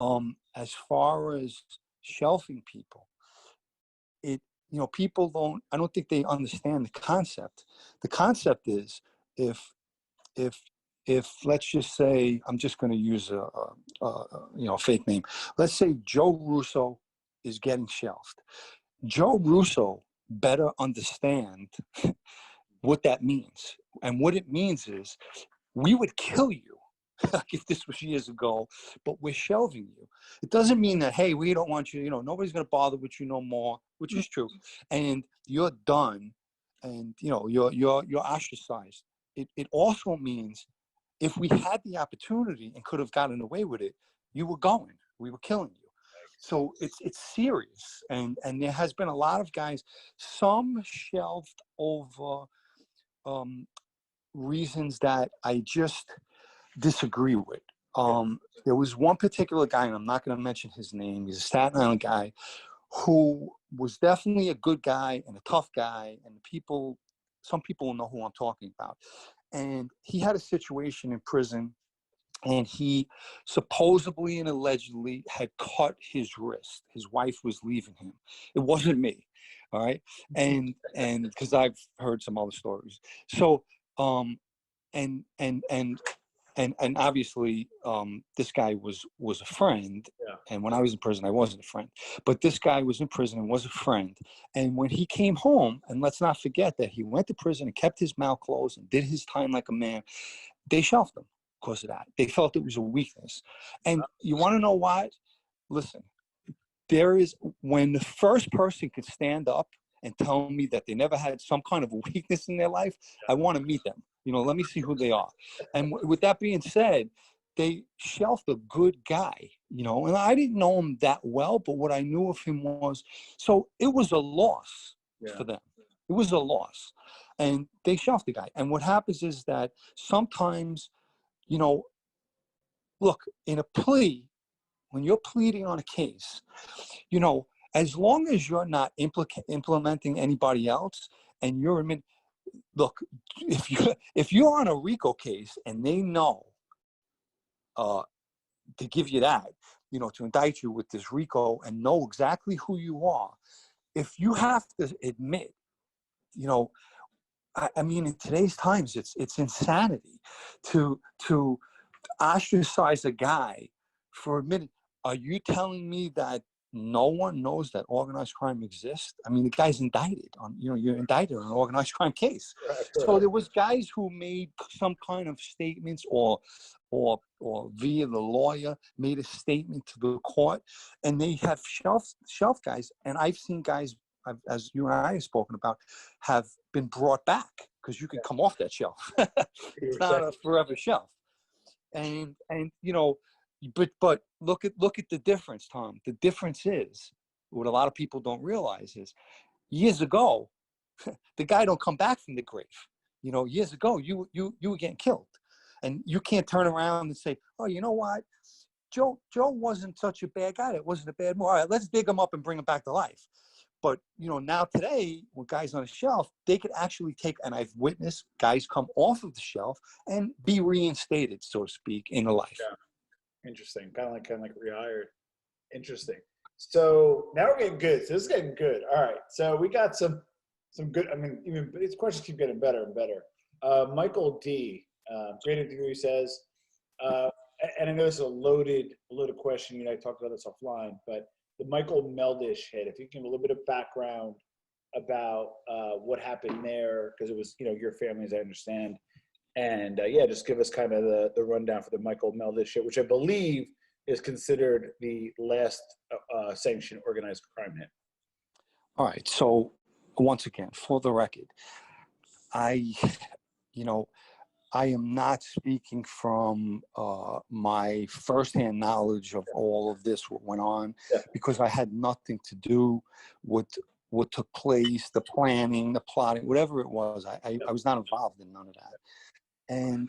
As far as shelving people, people I don't think they understand the concept. The concept is if if let's just say, I'm just going to use a fake name. Let's say Joe Russo is getting shelved. Joe Russo better understand what that means. And what it means is, we would kill you if this was years ago, but we're shelving you. It doesn't mean that, hey, we don't want you, nobody's going to bother with you no more, which is true. And you're done, and, you're ostracized. It also means, if we had the opportunity and could have gotten away with it, you were going. We were killing you. So it's serious. And there has been a lot of guys, some shelved over reasons that I just disagree with. There was one particular guy, and I'm not going to mention his name. He's a Staten Island guy who was definitely a good guy and a tough guy. And some people will know who I'm talking about. And he had a situation in prison, and he supposedly and allegedly had cut his wrist. His wife was leaving him. It wasn't me. All right. And because I've heard some other stories. So, and obviously, this guy was a friend. Yeah. And when I was in prison, I wasn't a friend. But this guy was in prison and was a friend. And when he came home, and let's not forget that he went to prison and kept his mouth closed and did his time like a man, they shelved him because of that. They felt it was a weakness. And you want to know why? Listen, when the first person can stand up and tell me that they never had some kind of a weakness in their life, I want to meet them. Let me see who they are. And with that being said, they shelved a good guy, and I didn't know him that well, but what I knew of him was, so it was a loss for them. It was a loss. And they shelved the guy. And what happens is that sometimes, look, in a plea, when you're pleading on a case, as long as you're not implementing anybody else, and you're look, if you're on a RICO case and they know to give you that, to indict you with this RICO and know exactly who you are, if you have to admit, I mean, in today's times, it's insanity to ostracize a guy for admitting. Are you telling me that no one knows that organized crime exists? I mean, the guy's indicted on, you're indicted on an organized crime case. Right. So there was guys who made some kind of statements or via the lawyer made a statement to the court, and they have shelf guys. And I've seen guys, as you and I have spoken about, have been brought back because you can come off that shelf. It's not a forever shelf. And but look at the difference, Tom. The difference is, what a lot of people don't realize is, years ago, the guy don't come back from the grave. Years ago, you were getting killed, and you can't turn around and say, oh, you know what, Joe wasn't such a bad guy. It wasn't a bad move. All right, let's dig him up and bring him back to life. But now today, with guys on a shelf, they could actually take, and I've witnessed guys come off of the shelf and be reinstated, so to speak, in a life. Yeah. Interesting. Kind of like rehired. Interesting. So now we're getting good. So this is getting good. All right. So we got some good. I mean, even these questions keep getting better and better. Michael D. Great interview, he says. And I know this is a loaded question. I talked about this offline, but the Michael Meldish hit. If you can give a little bit of background about what happened there, because it was your family, as I understand. And just give us kind of the rundown for the Michael Meldish hit, which I believe is considered the last sanctioned organized crime hit. All right. So once again, for the record, I am not speaking from my firsthand knowledge of all of this, what went on, because I had nothing to do with what took place, the planning, the plotting, whatever it was. I was not involved in none of that. And